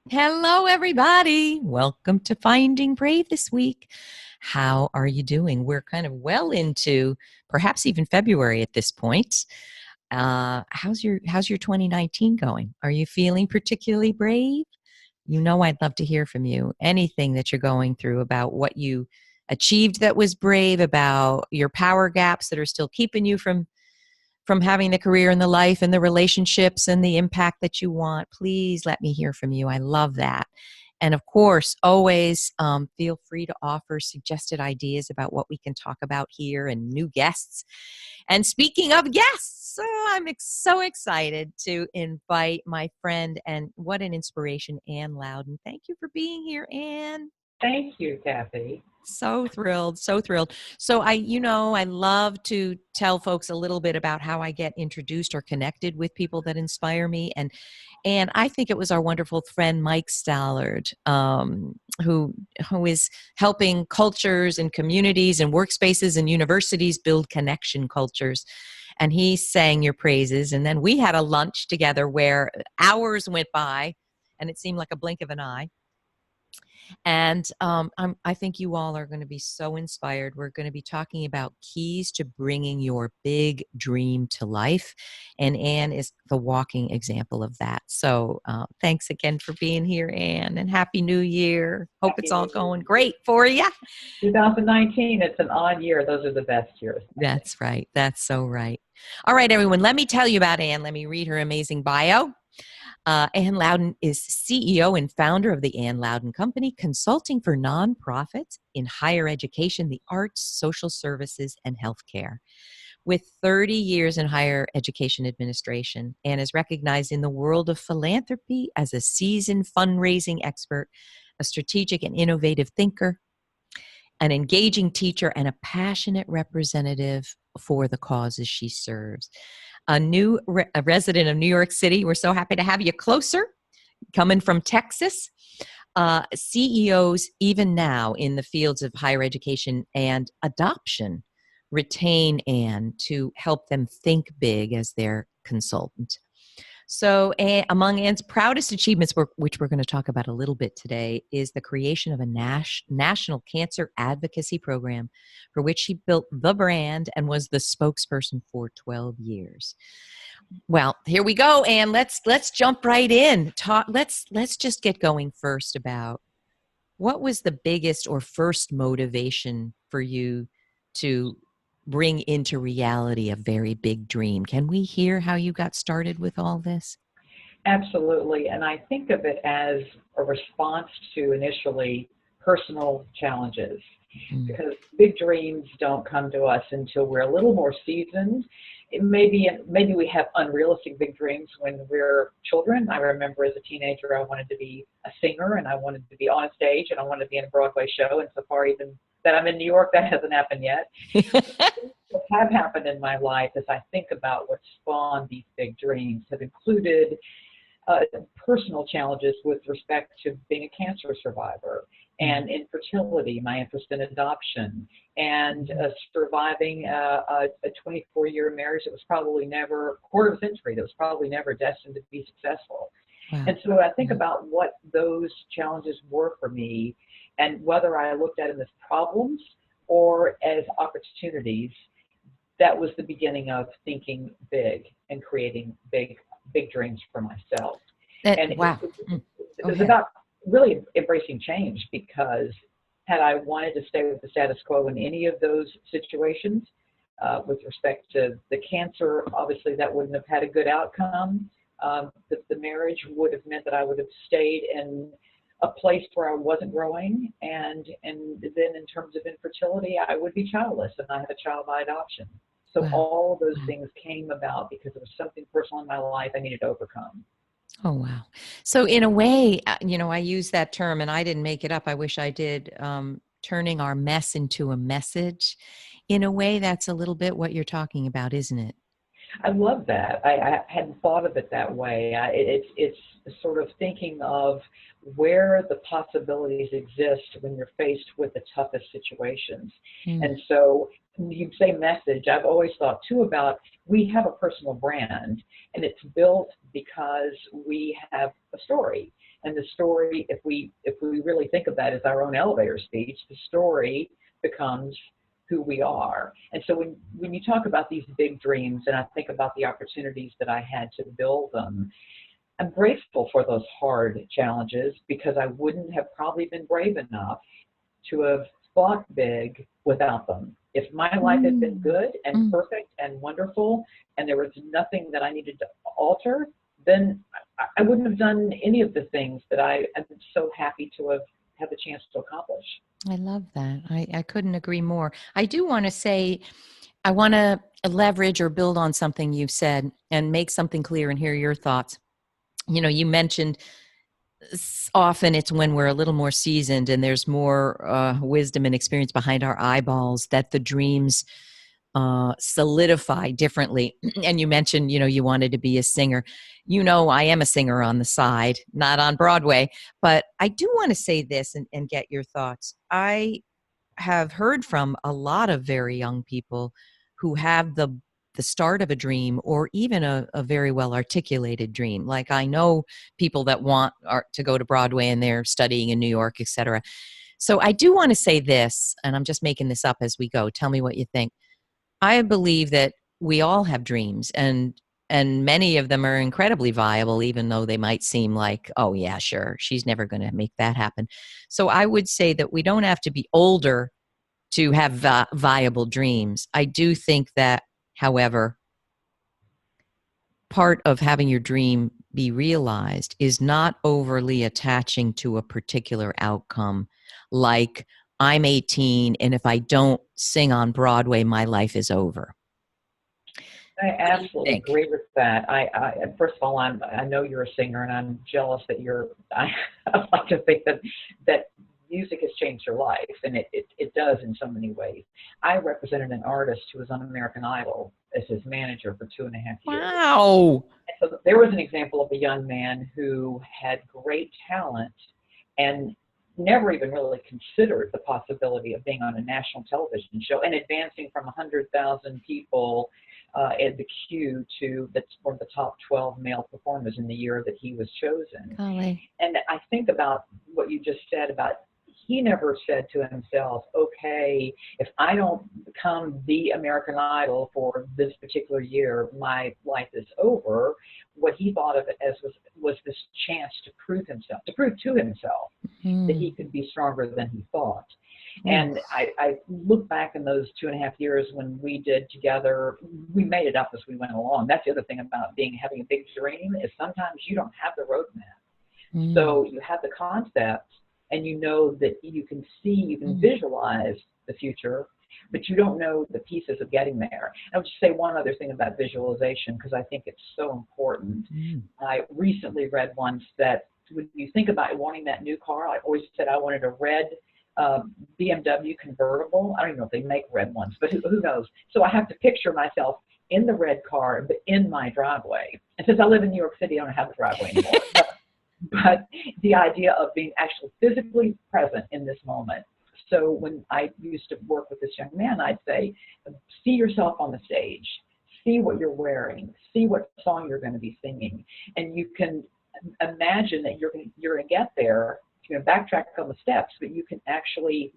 Hello, everybody. Welcome to Finding Brave this week. How are you doing? We're kind of well into perhaps even February at this point. How's your 2019 going? Are you feeling particularly brave? I'd love to hear from you. Anything that you're going through about what you achieved that was brave, about your power gaps that are still keeping you from having the career and the life and the relationships and the impact that you want, please let me hear from you. I love that. And of course, always feel free to offer suggested ideas about what we can talk about here and new guests. And speaking of guests, so excited to invite my friend and what an inspiration, Ann Louden. Thank you for being here, Ann. Thank you, Kathy. So thrilled, so thrilled. So I love to tell folks a little bit about how I get introduced or connected with people that inspire me. And I think it was our wonderful friend Mike Stallard, who is helping cultures and communities and workspaces and universities build connection cultures. And he sang your praises. And then we had a lunch together where hours went by and it seemed like a blink of an eye. And I think you all are going to be so inspired. We're going to be talking about keys to bringing your big dream to life. And Ann is the walking example of that. So thanks again for being here, Ann, and Happy New Year. Hope Happy it's all New Year. going great for you. 2019, it's an odd year. Those are the best years. That's right. That's so right. All right, everyone, let me tell you about Ann. Let me read her amazing bio. Ann Louden is CEO and founder of the Ann Louden Company, consulting for nonprofits in higher education, the arts, social services, and healthcare. With 30 years in higher education administration, Ann is recognized in the world of philanthropy as a seasoned fundraising expert, a strategic and innovative thinker, an engaging teacher, and a passionate representative for the causes she serves. A resident of New York City, we're so happy to have you closer, coming from Texas. CEOs, even now in the fields of higher education and adoption, retain Ann to help them think big as their consultant. So, among Ann's proudest achievements, which we're going to talk about a little bit today, is the creation of a national cancer advocacy program for which she built the brand and was the spokesperson for 12 years. Well, here we go, Ann. Let's jump right in. Let's just get going first about what was the biggest or first motivation for you to bring into reality a very big dream. Can we hear how you got started with all this? Absolutely. And I think of it as a response to initially personal challenges because big dreams don't come to us until we're a little more seasoned. Maybe we have unrealistic big dreams when we're children. I remember as a teenager, I wanted to be a singer and I wanted to be on stage and I wanted to be in a Broadway show. And so far, even that I'm in New York, that hasn't happened yet. What have happened in my life as I think about what spawned these big dreams have included personal challenges with respect to being a cancer survivor and infertility, my interest in adoption, and surviving a 24-year marriage that was probably never, quarter of a century, that was probably never destined to be successful. Wow. And so I think about what those challenges were for me and whether I looked at them as problems or as opportunities. That was the beginning of thinking big and creating big dreams for myself. Wow. It was about really embracing change, because had I wanted to stay with the status quo in any of those situations, with respect to the cancer, obviously that wouldn't have had a good outcome. The marriage would have meant that I would have stayed in a place where I wasn't growing. And then in terms of infertility, I would be childless, and I have a child by adoption. So all of those things came about because there was something personal in my life I needed to overcome. Oh, wow. So in a way, I use that term and I didn't make it up. I wish I did. Turning our mess into a message. In a way, that's a little bit what you're talking about, isn't it? I love that. I hadn't thought of it that way. It's sort of thinking of where the possibilities exist when you're faced with the toughest situations. And so you say message, I've always thought too about, we have a personal brand and it's built because we have a story. And the story, if we really think of that as our own elevator speech, the story becomes who we are. And so when you talk about these big dreams, and I think about the opportunities that I had to build them, I'm grateful for those hard challenges because I wouldn't have probably been brave enough to have thought big without them. If my life had been good and perfect and wonderful and there was nothing that I needed to alter, then I wouldn't have done any of the things that I am so happy to have had the chance to accomplish. I love that. I couldn't agree more. I do want to say, I want to leverage or build on something you've said and make something clear and hear your thoughts. You mentioned often it's when we're a little more seasoned and there's more wisdom and experience behind our eyeballs that the dreams solidify differently. And you mentioned, you wanted to be a singer. I am a singer on the side, not on Broadway, but I do want to say this and get your thoughts. I have heard from a lot of very young people who have the start of a dream or even a very well articulated dream. Like I know people that want to go to Broadway and they're studying in New York, et cetera. So I do want to say this, and I'm just making this up as we go. Tell me what you think. I believe that we all have dreams, and many of them are incredibly viable, even though they might seem like, oh yeah, sure, she's never going to make that happen. So I would say that we don't have to be older to have viable dreams. I do think that, however, part of having your dream be realized is not overly attaching to a particular outcome, like I'm 18 and if I don't sing on Broadway, my life is over. I What do you absolutely think? agree with that. First of all, I know you're a singer, and I'm jealous that I like to think that music has changed your life, and it does in so many ways. I represented an artist who was on American Idol as his manager for 2.5 years. Wow. And so there was an example of a young man who had great talent and never even really considered the possibility of being on a national television show and advancing from 100,000 people in the queue to one of the top 12 male performers in the year that he was chosen. Golly. And I think about what you just said about he never said to himself, okay, if I don't become the American Idol for this particular year, my life is over. What he thought of it as was this chance to prove to himself that he could be stronger than he thought. And I look back in those 2.5 years when we did together, we made it up as we went along. That's the other thing about having a big dream is sometimes you don't have the roadmap. So you have the concept and you know that you can visualize the future, but you don't know the pieces of getting there. I'll just say one other thing about visualization because I think it's so important. I recently read once that when you think about wanting that new car, I always said I wanted a red BMW convertible. I don't even know if they make red ones, but who knows? So I have to picture myself in the red car, but in my driveway. And since I live in New York City, I don't have a driveway anymore. But the idea of being actually physically present in this moment. So when I used to work with this young man, I'd say, see yourself on the stage, see what you're wearing, see what song you're going to be singing, and you can imagine that you're going to get there. You're going to backtrack on the steps, but you can actually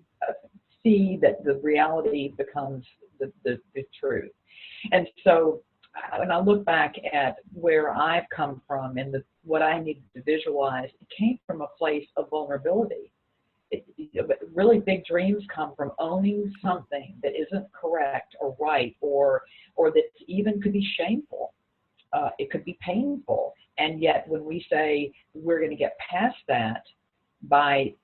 see that the reality becomes the truth. And so when I look back at where I've come from and what I needed to visualize, it came from a place of vulnerability. Really big dreams come from owning something that isn't correct or right or that even could be shameful. It could be painful. And yet when we say we're going to get past that by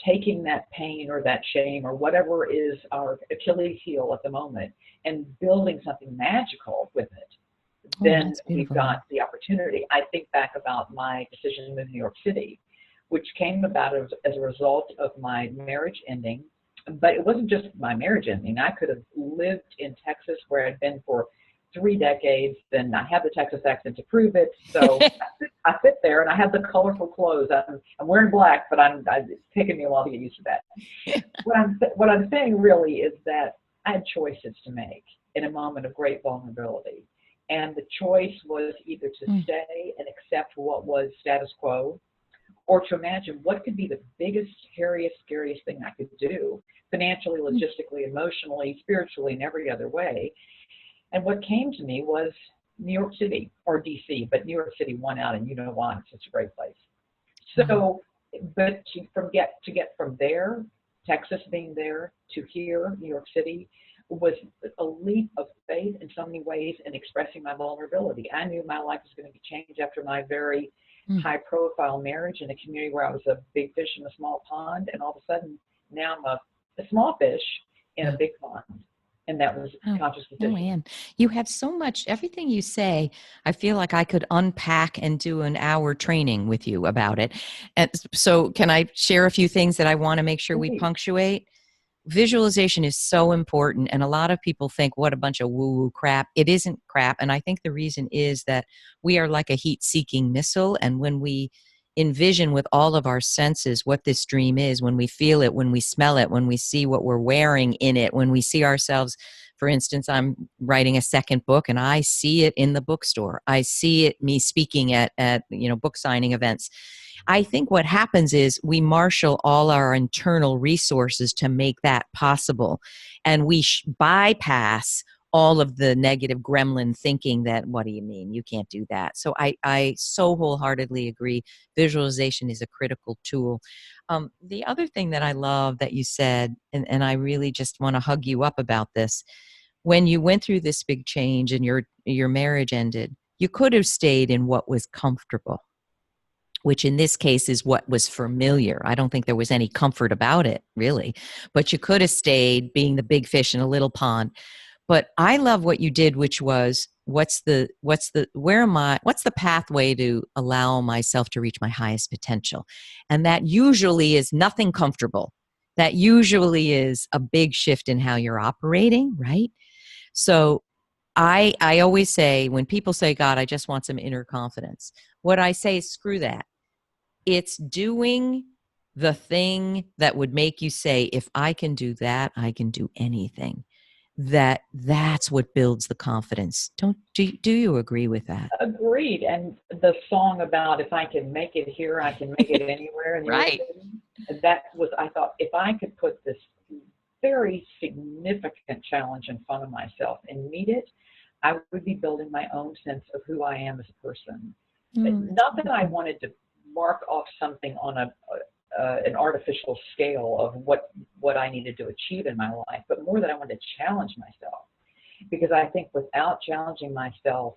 taking that pain or that shame or whatever is our Achilles heel at the moment and building something magical with it, then we've got the opportunity. I think back about my decision to move to New York City, which came about as a result of my marriage ending. But it wasn't just my marriage ending. I could have lived in Texas where I'd been for 3 decades, and I have the Texas accent to prove it. So I fit there, and I have the colorful clothes. I'm wearing black, but it's taken me a while to get used to that. What I'm saying really is that I had choices to make in a moment of great vulnerability. And the choice was either to stay and accept what was status quo or to imagine what could be the biggest, hairiest, scariest thing I could do, financially, logistically, emotionally, spiritually, in every other way. And what came to me was New York City, or DC, but New York City won out, and you know why, it's such a great place. So, but to get from there, Texas being there, to here, New York City, was a leap of faith in so many ways in expressing my vulnerability. I knew my life was going to be changed after my very high profile marriage in a community where I was a big fish in a small pond, and all of a sudden now I'm a small fish in a big pond. And that was a conscious decision. Oh, Ann, you have so much, everything you say, I feel like I could unpack and do an hour training with you about it. And so can I share a few things that I want to make sure we punctuate? Visualization is so important, and a lot of people think, what a bunch of woo-woo crap. It isn't crap, and I think the reason is that we are like a heat-seeking missile, and when we envision with all of our senses what this dream is, when we feel it, when we smell it, when we see what we're wearing in it, when we see ourselves, for instance, I'm writing a second book and I see it in the bookstore. I see it, me speaking at book signing events. I think what happens is we marshal all our internal resources to make that possible. And we bypass all of the negative gremlin thinking that, what do you mean? You can't do that. So I so wholeheartedly agree. Visualization is a critical tool. The other thing that I love that you said, and I really just want to hug you up about this, when you went through this big change and your marriage ended, you could have stayed in what was comfortable, which in this case is what was familiar. I don't think there was any comfort about it, really. But you could have stayed being the big fish in a little pond. But I love what you did, which was what's the pathway to allow myself to reach my highest potential? And that usually is nothing comfortable. That usually is a big shift in how you're operating, right? So I always say, when people say, God, I just want some inner confidence, what I say is, screw that. It's doing the thing that would make you say, if I can do that, I can do anything. That's what builds the confidence. Do you agree with that? Agreed. And the song about, if I can make it here, I can make it anywhere in New York Right. City, that was, I thought, if I could put this very significant challenge in front of myself and meet it, I would be building my own sense of who I am as a person. Not that I wanted to mark off something on an artificial scale of what I needed to achieve in my life, but more that I wanted to challenge myself. Because I think without challenging myself,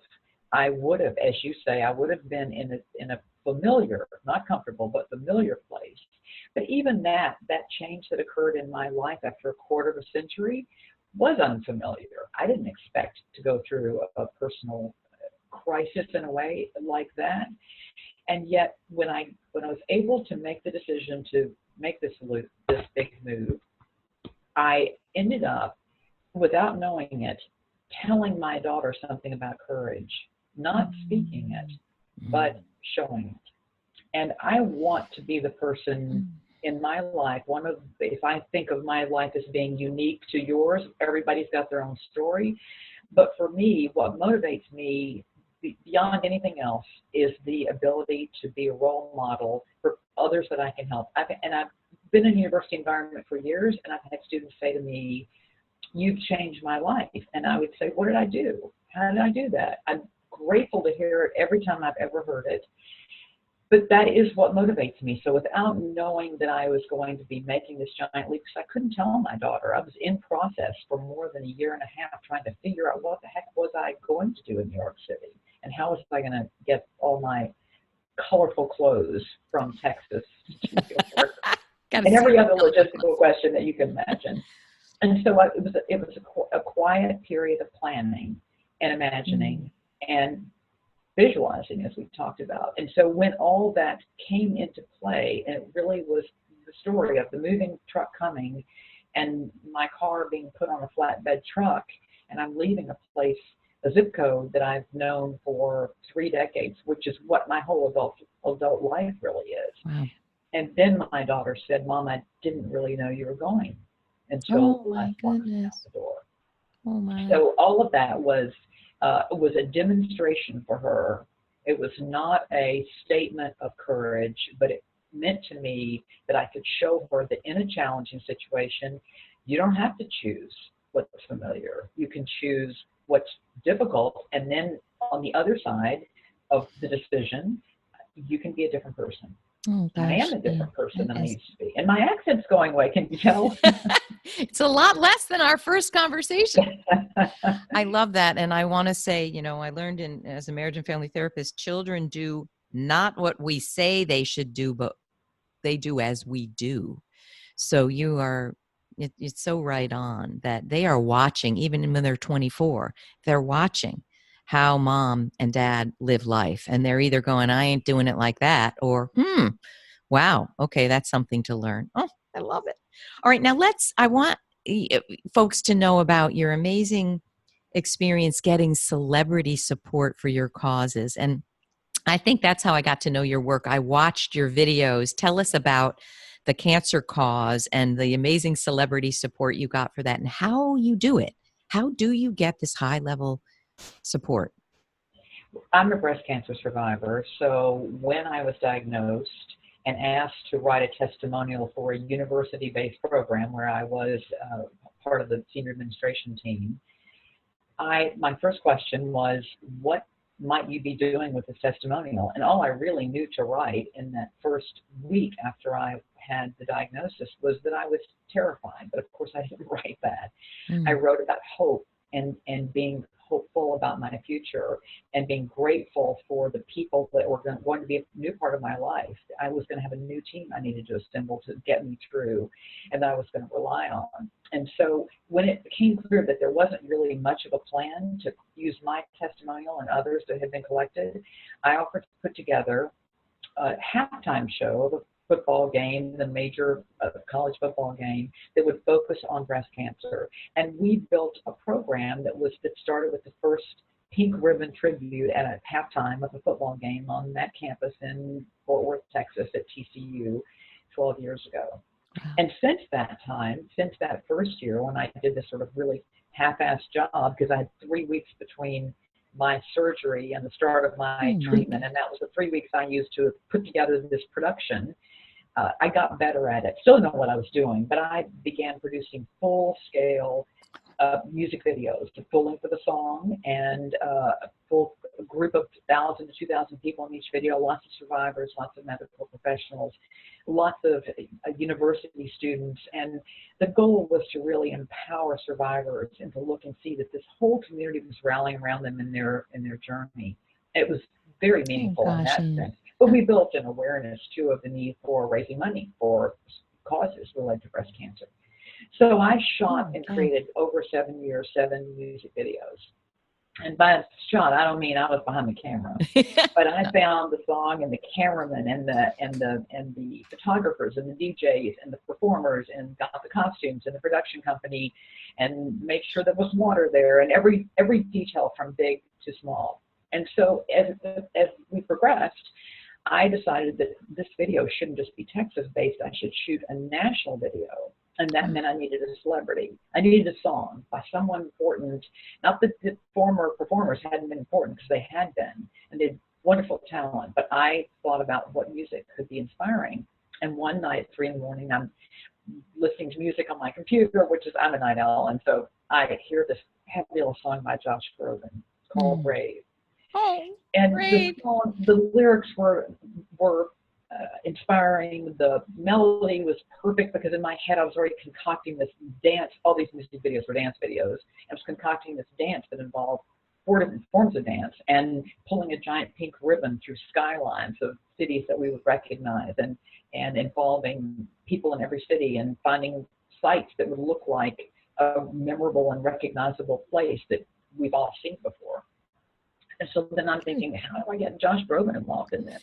I would have, as you say, I would have been in a familiar, not comfortable, but familiar place. But even that change that occurred in my life after a quarter of a century was unfamiliar. I didn't expect to go through a personal crisis in a way like that. And yet, when I was able to make the decision to make this big move, I ended up, without knowing it, telling my daughter something about courage, not speaking it, but showing it. And I want to be the person in my life, if I think of my life as being unique to yours, everybody's got their own story. But for me, what motivates me beyond anything else is the ability to be a role model for others that I can help. I've been in a university environment for years, and I've had students say to me, "You've changed my life." And I would say, "What did I do? How did I do that?" I'm grateful to hear it every time I've ever heard it. But that is what motivates me. So without knowing that I was going to be making this giant leap, because I couldn't tell my daughter, I was in process for more than a year and a half trying to figure out what the heck was I going to do in New York City, and how was I going to get all my colorful clothes from Texas to New York, and every other logistical question that you can imagine. And so it was a quiet period of planning and imagining and visualizing, as we talked about. And so when all that came into play, and it really was the story of the moving truck coming and my car being put on a flatbed truck, and I'm leaving a zip code that I've known for 3 decades, which is what my whole adult life really is. Wow. And then my daughter said, "Mom, I didn't really know you were going until I walked out the door." Oh my. So all of that was a demonstration for her. It was not a statement of courage, but meant to me that I could show her that in a challenging situation, you don't have to choose what's familiar. You can choose what's difficult, and then on the other side of the decision, you can be a different person. Oh I gosh, am a yeah, different person that than I is. used to be. And my accent's going away, can you tell? It's a lot less than our first conversation. I love that. And I want to say, you know, I learned as a marriage and family therapist, children do not what we say they should do, but they do as we do. So you are, it's so right on that they are watching, even when they're 24, they're watching how mom and dad live life. And they're either going, I ain't doing it like that, or, wow, okay, that's something to learn. Oh, I love it. All right, now I want folks to know about your amazing experience getting celebrity support for your causes. And I think that's how I got to know your work. I watched your videos. Tell us about the cancer cause and the amazing celebrity support you got for that and how you do it. How do you get this high level support? I'm a breast cancer survivor, so when I was diagnosed and asked to write a testimonial for a university-based program where I was part of the senior administration team, my first question was, what might you be doing with this testimonial? And all I really knew to write in that first week after I had the diagnosis was that I was terrified. But of course, I didn't write that. I wrote about hope and being hopeful about my future and being grateful for the people that were going to be a new part of my life. I was going to have a new team I needed to assemble to get me through and that I was going to rely on. And so when it became clear that there wasn't really much of a plan to use my testimonial and others that had been collected, I offered to put together a halftime show of a football game, the major college football game, that would focus on breast cancer. And we built a program that started with the first pink ribbon tribute at a halftime of a football game on that campus in Fort Worth, Texas at TCU 12 years ago. Wow. And since that time, since that first year when I did this sort of really half-assed job, because I had 3 weeks between my surgery and the start of my treatment, and that was the 3 weeks I used to put together this production, I got better at it. Still know what I was doing, but I began producing full-scale music videos, the full length of a song, and a full group of 1,000 to 2,000 people in each video, lots of survivors, lots of medical professionals, lots of university students. And the goal was to really empower survivors and to look and see that this whole community was rallying around them in their journey. It was very meaningful in that sense. But we built an awareness, too, of the need for raising money for causes related to breast cancer. So I shot and created over 7 years, 7 music videos. And by shot, I don't mean I was behind the camera, but I found the song and the cameraman and the photographers and the DJs and the performers and got the costumes and the production company and made sure there was water there and every detail from big to small. And so as we progressed, I decided that this video shouldn't just be Texas-based. I should shoot a national video. And that meant I needed a celebrity. I needed a song by someone important. Not that the former performers hadn't been important, because they had been, and they had wonderful talent. But I thought about what music could be inspiring. And one night at 3 in the morning, I'm listening to music on my computer, I'm a night owl, and so I hear this happy little song by Josh Groban. It's called Brave. Oh, and great. the lyrics were inspiring. The melody was perfect because in my head I was already concocting this dance. All these music videos were dance videos. I was concocting this dance that involved 4 different forms of dance and pulling a giant pink ribbon through skylines of cities that we would recognize and involving people in every city and finding sites that would look like a memorable and recognizable place that we've all seen before. And so then I'm thinking, how do I get Josh Groban involved in this?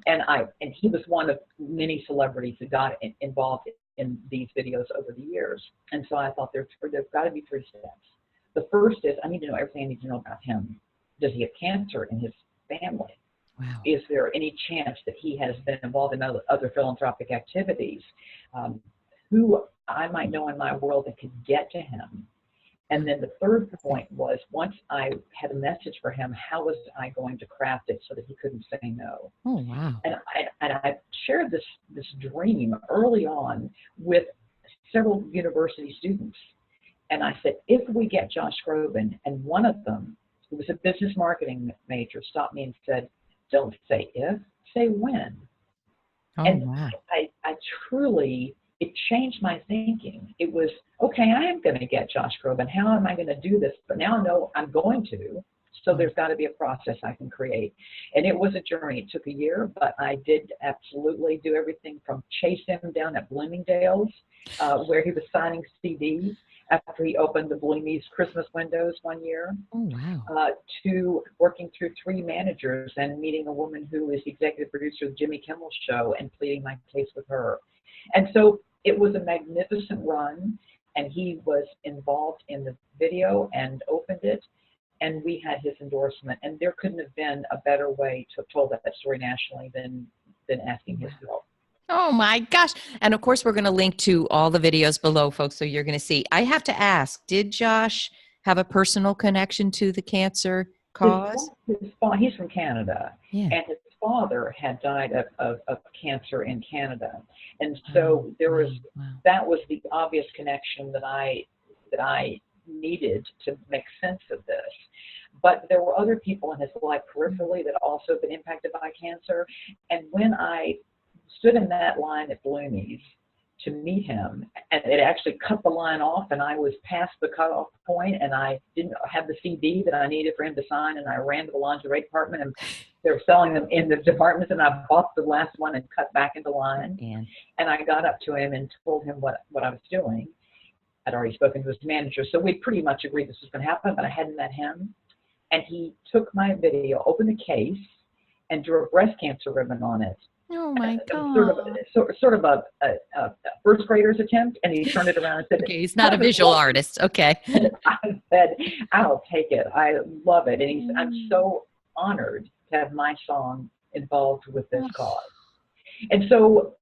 And he was one of many celebrities who got involved in these videos over the years. And so I thought there's got to be 3 steps. The first is I need to know everything I need to know about him. Does he have cancer in his family? Wow. Is there any chance that he has been involved in other philanthropic activities? Who I might know in my world that could get to him? And then the third point was, once I had a message for him, how was I going to craft it so that he couldn't say no? Oh, wow. And I shared this dream early on with several university students. And I said, if we get Josh Groban, and one of them, who was a business marketing major, stopped me and said, don't say if, say when. Oh, And wow. I truly, it changed my thinking. It was, okay, I am going to get Josh Groban. How am I going to do this? But now I know I'm going to. So there's got to be a process I can create. And it was a journey. It took a year, but I did absolutely do everything from chase him down at Bloomingdale's, where he was signing CDs after he opened the Bloomies Christmas windows one year, Oh, wow. to working through 3 managers and meeting a woman who is the executive producer of Jimmy Kimmel's show and pleading my case with her. And so it was a magnificent run, and he was involved in the video and opened it. And we had his endorsement, and there couldn't have been a better way to have told that story nationally than asking his help. Oh my gosh. And of course, we're going to link to all the videos below, folks, so you're going to see. I have to ask, did Josh have a personal connection to the cancer cause? He's from Canada, Yeah. and his father had died of cancer in Canada. And so that was the obvious connection that I needed to make sense of this. But there were other people in his life peripherally that also been impacted by cancer. And when I stood in that line at Bloomies to meet him, and it actually cut the line off, and I was past the cutoff point, and I didn't have the CD that I needed for him to sign, and I ran to the lingerie department, and they were selling them in the departments, and I bought the last one and cut back into line. And I got up to him and told him what I was doing. I'd already spoken to his manager, so we pretty much agreed this was going to happen, but I hadn't met him. And he took my video, opened the case, and drew a breast cancer ribbon on it. Oh my God. Sort of a first grader's attempt, and he turned it around and said, okay, he's not a visual artist. Okay. I said, I'll take it. I love it. And I'm so honored to have my song involved with this cause. And so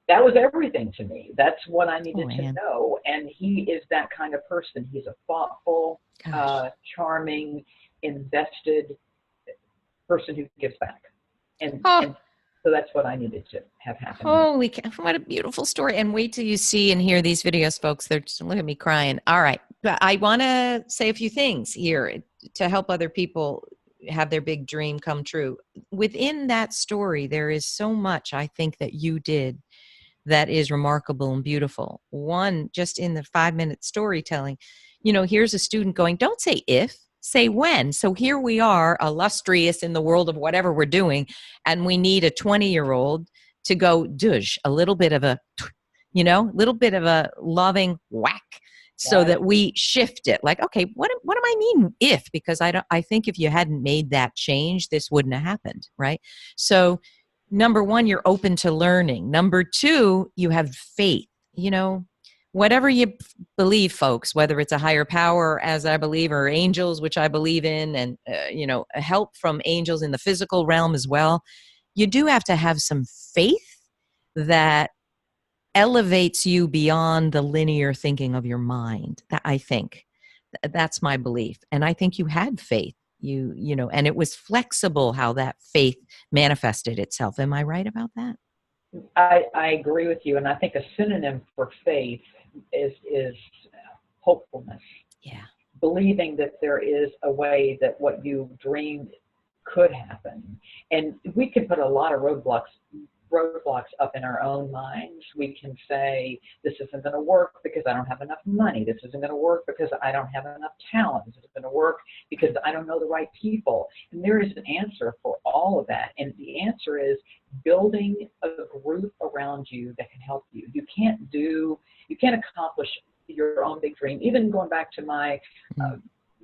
that was everything to me. That's what I needed to know. And he is that kind of person. He's a thoughtful, charming, invested person who gives back. And so that's what I needed to have happen. Holy cow, what a beautiful story. And wait till you see and hear these videos, folks. They're just, look at me crying. All right. But I want to say a few things here to help other people have their big dream come true. Within that story, there is so much I think that you did that is remarkable and beautiful. One, just in the 5-minute storytelling, here's a student going, don't say if, say when. So here we are, illustrious in the world of whatever we're doing, and we need a 20-year-old to go douche, a little bit of a, little bit of a loving whack, so that we shift it. Like, okay, what do I mean if? Because I think if you hadn't made that change, this wouldn't have happened, right? So number one, you're open to learning. Number two, you have faith. Whatever you believe, folks, whether it's a higher power, as I believe, or angels, which I believe in, and, help from angels in the physical realm as well, you do have to have some faith that elevates you beyond the linear thinking of your mind. I think that's my belief. And I think you had faith, and it was flexible how that faith manifested itself. Am I right about that? I agree with you. And I think a synonym for faith is hopefulness. Yeah. Believing that there is a way that what you dreamed could happen. And we can put a lot of roadblocks up in our own minds. We can say, this isn't going to work because I don't have enough money. This isn't going to work because I don't have enough talent. This isn't going to work because I don't know the right people. And there is an answer for all of that. And the answer is building a group around you that can help you. You can't accomplish your own big dream. Even going back to my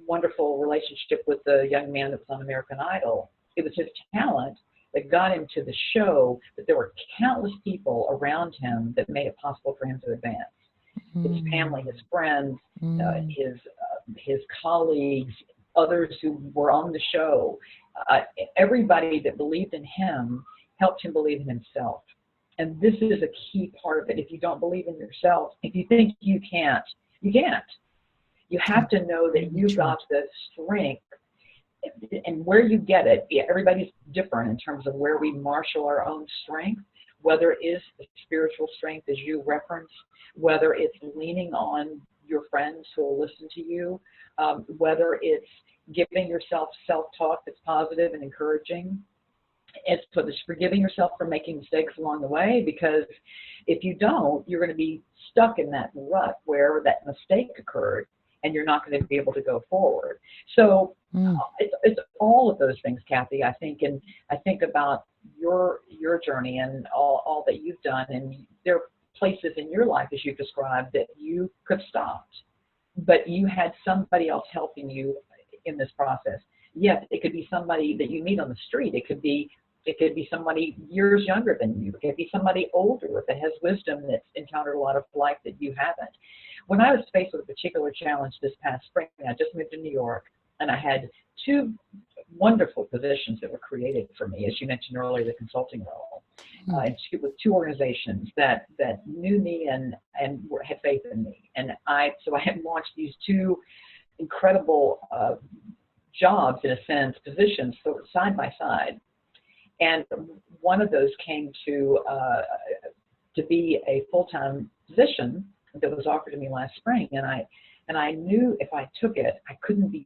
wonderful relationship with the young man that was on American Idol, it was his talent that got him to the show, but there were countless people around him that made it possible for him to advance. His family, his friends, his colleagues, others who were on the show, everybody that believed in him helped him believe in himself. And this is a key part of it. If you don't believe in yourself, if you think you can't, you can't. You have to know that Really you've true. got the strength, and where you get it. Yeah, everybody's different in terms of where we marshal our own strength, whether it is the spiritual strength as you reference, whether it's leaning on your friends who will listen to you, whether it's giving yourself self-talk that's positive and encouraging. It's forgiving yourself for making mistakes along the way, because if you don't, you're going to be stuck in that rut where that mistake occurred, and you're not going to be able to go forward. So Mm. it's all of those things, Kathy. I think, and I think about your journey and all that you've done, and there are places in your life, as you've described, that you could have stopped, but you had somebody else helping you in this process. Yes, it could be somebody that you meet on the street. It could be somebody years younger than you. It could be somebody older that has wisdom, that's encountered a lot of life that you haven't. When I was faced with a particular challenge this past spring, I just moved to New York, and I had two wonderful positions that were created for me, as you mentioned earlier, the consulting role, Mm. with two organizations that knew me and had faith in me. And I had launched these two incredible jobs, in a sense, positions, so side by side. And one of those came to be a full-time position that was offered to me last spring, and I knew if I took it, I couldn't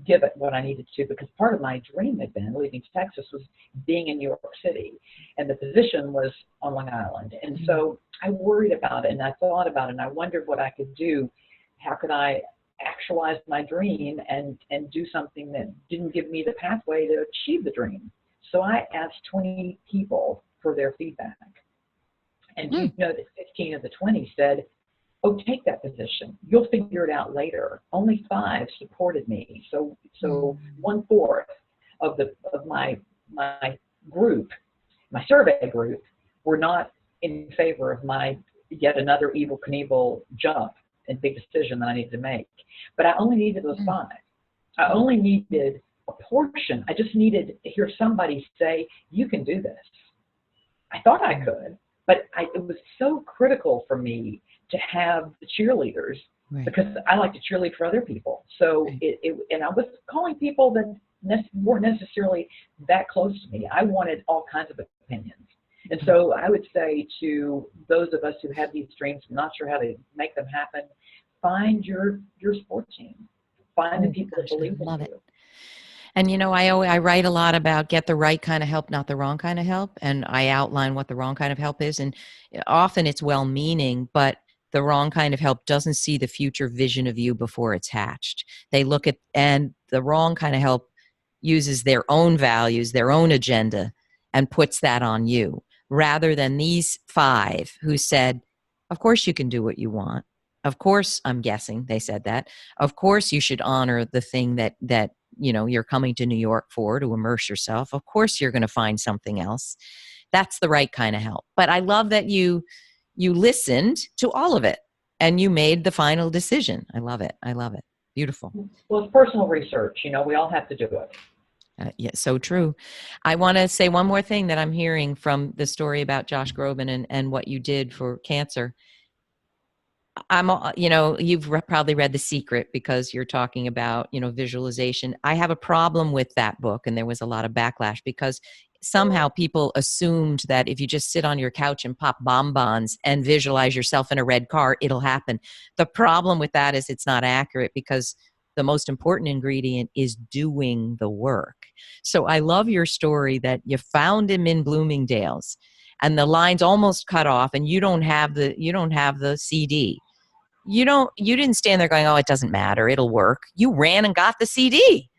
give it what I needed to, because part of my dream had been, leaving Texas, was being in New York City, and the position was on Long Island. And so I worried about it, and I thought about it, and I wondered what I could do. How could I actualize my dream and do something that didn't give me the pathway to achieve the dream? So I asked 20 people for their feedback. And you Mm. know that 15 of the 20 said, "Oh, take that position. You'll figure it out later." Only 5 supported me. So Mm. 1/4 of my group, my survey group, were not in favor of my yet another Evel Knievel jump and big decision that I needed to make. But I only needed those Mm. 5. I only needed a portion. I just needed to hear somebody say, "You can do this." I thought I Mm. could, but it was so critical for me to have the cheerleaders, Right. because I like to cheerlead for other people. So Right. and I was calling people that weren't necessarily that close to me. I wanted all kinds of opinions. And Mm. so I would say to those of us who have these dreams, not sure how to make them happen, find your sports team. Find the Oh people that gosh, I believe in love it. you. And I write a lot about get the right kind of help, not the wrong kind of help, and I outline what the wrong kind of help is. And often it's well-meaning, but the wrong kind of help doesn't see the future vision of you before it's hatched. They look at and the wrong kind of help uses their own values, their own agenda, and puts that on you, rather than these 5 who said, "Of course you can do what you want. Of course, I'm guessing they said that. Of course you should honor the thing that you're coming to New York for, to immerse yourself. Of course you're going to find something else." That's the right kind of help. But I love that you listened to all of it and you made the final decision. I love it. I love it. Beautiful. Well, it's personal research. We all have to do it. Yeah, so true. I want to say one more thing that I'm hearing from the story about Josh Groban and what you did for cancer. You've probably read The Secret because you're talking about, visualization. I have a problem with that book, and there was a lot of backlash because somehow people assumed that if you just sit on your couch and pop bonbons and visualize yourself in a red car, it'll happen. The problem with that is it's not accurate, because the most important ingredient is doing the work. So I love your story that you found him in Bloomingdale's and the line's almost cut off, and you don't have the CD. You didn't stand there going, "Oh, it doesn't matter, it'll work." You ran and got the CD,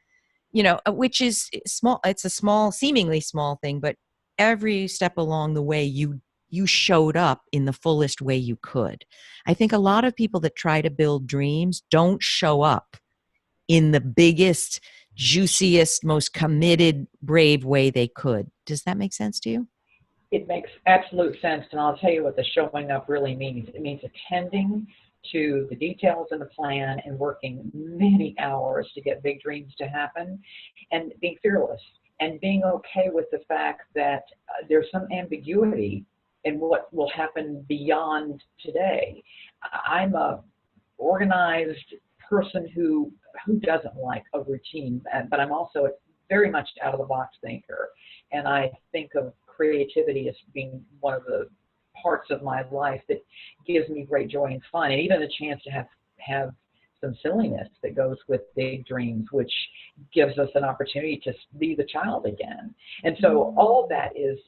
which is small. It's a small, seemingly small thing, but every step along the way, you showed up in the fullest way you could. I think a lot of people that try to build dreams don't show up in the biggest, juiciest, most committed, brave way they could. Does that make sense to you? It makes absolute sense, and I'll tell you what the showing up really means. It means attending to the details in the plan and working many hours to get big dreams to happen, and being fearless and being okay with the fact that there's some ambiguity in what will happen beyond today. I'm a organized person who doesn't like a routine, but I'm also a very much out of the box thinker, and I think of creativity as being one of the parts of my life that gives me great joy and fun, and even a chance to have some silliness that goes with big dreams, which gives us an opportunity to be the child again. And so all of that is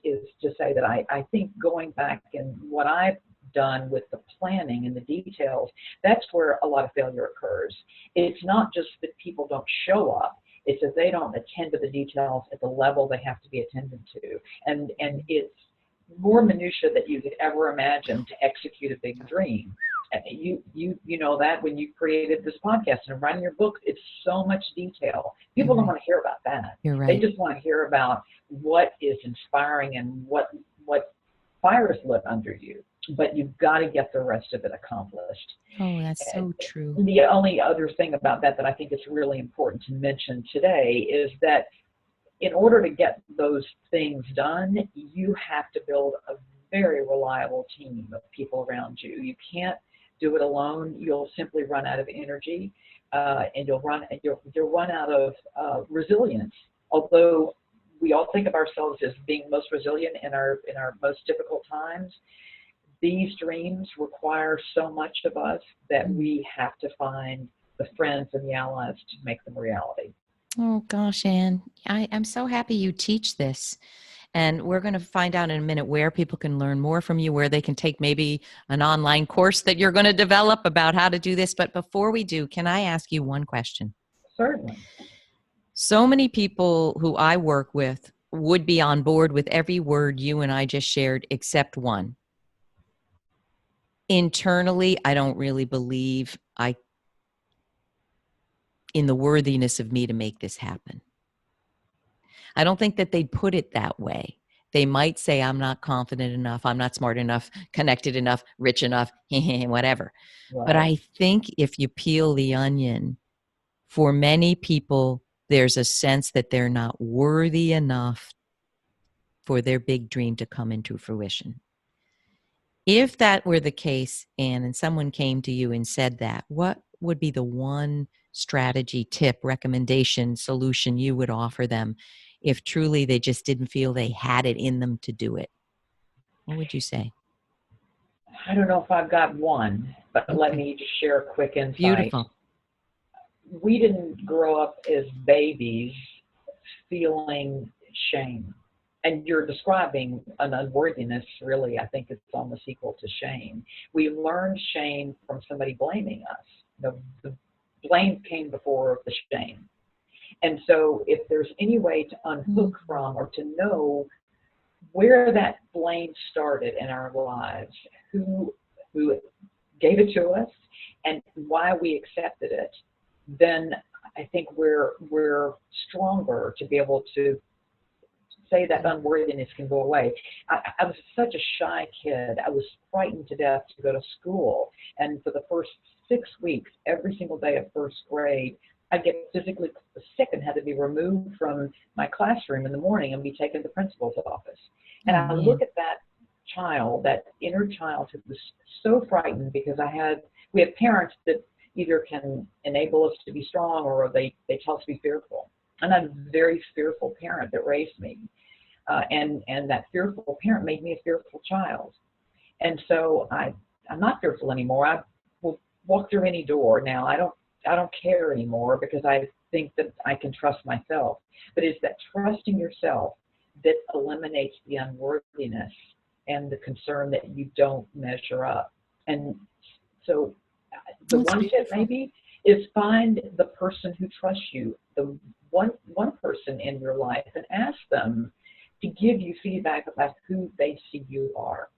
to say that I think going back and what I've done with the planning and the details, that's where a lot of failure occurs. It's not just that people don't show up, it's that they don't attend to the details at the level they have to be attended to. And it's more minutia than you could ever imagine to execute a big dream. You know that when you created this podcast and writing your book, it's so much detail. People don't want to hear about that. You're right. They just want to hear about what is inspiring and what fires lit under you. But you've got to get the rest of it accomplished. Oh, that's so true. The only other thing about that I think is really important to mention today is that in order to get those things done, you have to build a very reliable team of people around you. You can't do it alone. You'll simply run out of energy, and you'll run out of resilience. Although we all think of ourselves as being most resilient in our most difficult times, these dreams require so much of us that we have to find the friends and the allies to make them a reality. Oh gosh, Ann, I'm so happy you teach this. And we're going to find out in a minute where people can learn more from you, where they can take maybe an online course that you're going to develop about how to do this. But before we do, can I ask you one question? Certainly. So many people who I work with would be on board with every word you and I just shared, except one. Internally, I don't really believe in the worthiness of me to make this happen. I don't think that they'd put it that way. They might say, I'm not confident enough, I'm not smart enough, connected enough, rich enough, whatever. Right. But I think if you peel the onion, for many people, there's a sense that they're not worthy enough for their big dream to come into fruition. If that were the case, Ann, and someone came to you and said that, what would be the one strategy, tip, recommendation, solution you would offer them if truly they just didn't feel they had it in them to do it? What would you say? I don't know if I've got one, but Okay. let me just share a quick insight. Beautiful. We didn't grow up as babies feeling shame. And you're describing an unworthiness, really. I think it's almost equal to shame. We learned shame from somebody blaming us. The blame came before the shame. And so if there's any way to unhook from or to know where that blame started in our lives, who gave it to us, and why we accepted it, then I think we're stronger to be able to say that unworthiness can go away. I was such a shy kid. I was frightened to death to go to school. And for the first 6 weeks, every single day of first grade, I'd get physically sick and had to be removed from my classroom in the morning and be taken to the principal's office. And I look at that child, that inner child who was so frightened because we have parents that either can enable us to be strong or they tell us to be fearful. And I'm a very fearful parent that raised me. And that fearful parent made me a fearful child. And so I'm not fearful anymore. I will walk through any door now. I don't care anymore because I think that I can trust myself. But it's that trusting yourself that eliminates the unworthiness and the concern that you don't measure up. And so the one tip maybe is find the person who trusts you, the one person in your life, and ask them to give you feedback about who they see you are.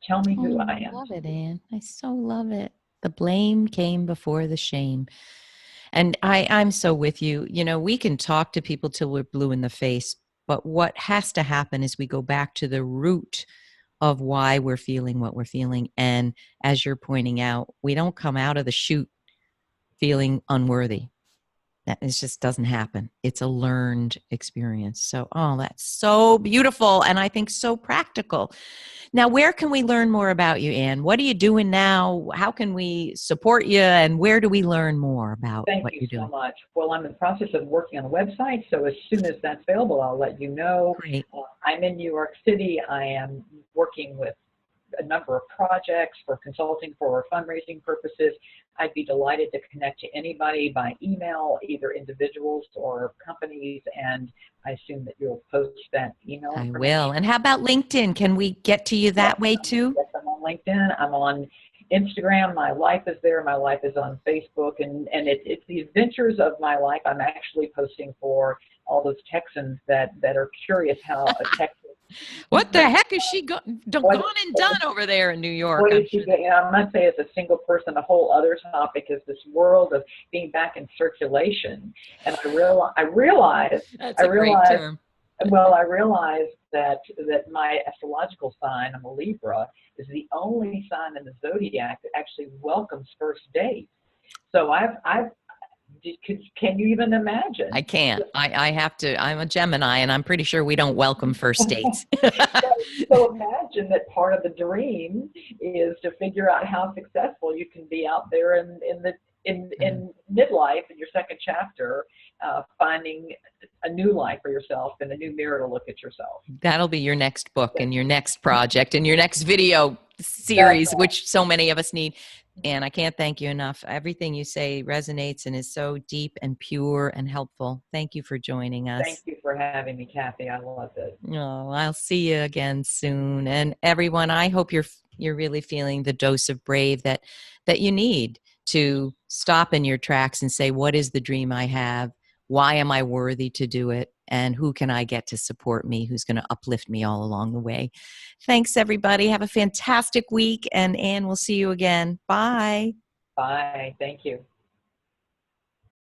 Tell me who I am. I love it, Ann. I so love it. The blame came before the shame. And I'm so with you. We can talk to people till we're blue in the face, but what has to happen is we go back to the root of why we're feeling what we're feeling. And as you're pointing out, we don't come out of the chute feeling unworthy. It just doesn't happen. It's a learned experience. So, oh, that's so beautiful. And I think so practical. Now, where can we learn more about you, Ann? What are you doing now? How can we support you? And where do we learn more about Thank what you you're so doing? much. Well, I'm in the process of working on the website, so as soon as that's available, I'll let you know. Great. I'm in New York City. I am working with a number of projects for consulting for fundraising purposes. I'd be delighted to connect to anybody by email, either individuals or companies, and I assume that you'll post that email I will. information. And how about LinkedIn? Can we get to you Yes, that way too? yes, I'm on LinkedIn. I'm on Instagram. My life is there. My life is on Facebook, and it's the adventures of my life. I'm actually posting for all those Texans that are curious how a Texan What the heck is she what gone and done over there in New York? what I'm is she sure that. doing? I'm not saying as a single person. A whole other topic is this world of being back in circulation, and I realized That's I a great realized term. well, I realized that my astrological sign, I'm a Libra, is the only sign in the zodiac that actually welcomes first dates. So can you even I imagine? can't. I have to. I'm a Gemini, and I'm pretty sure we don't welcome first dates. So imagine that part of the dream is to figure out how successful you can be out there in midlife in your second chapter, finding a new life for yourself and a new mirror to look at yourself. That'll be your next book and your next project and your next video That's series, which so many of us need. And I can't thank you enough. Everything you say resonates and is so deep and pure and helpful. Thank you for joining Thank us. you for having me, Kathy. I love it. Oh, I'll see you again soon. And everyone, I hope you're really feeling the dose of brave that you need to stop in your tracks and say, what is the dream I have? Why am I worthy to do it? And who can I get to support me? Who's going to uplift me all along the way? Thanks, everybody. Have a fantastic week. And Ann, we'll see you again. Bye. Bye. Thank you.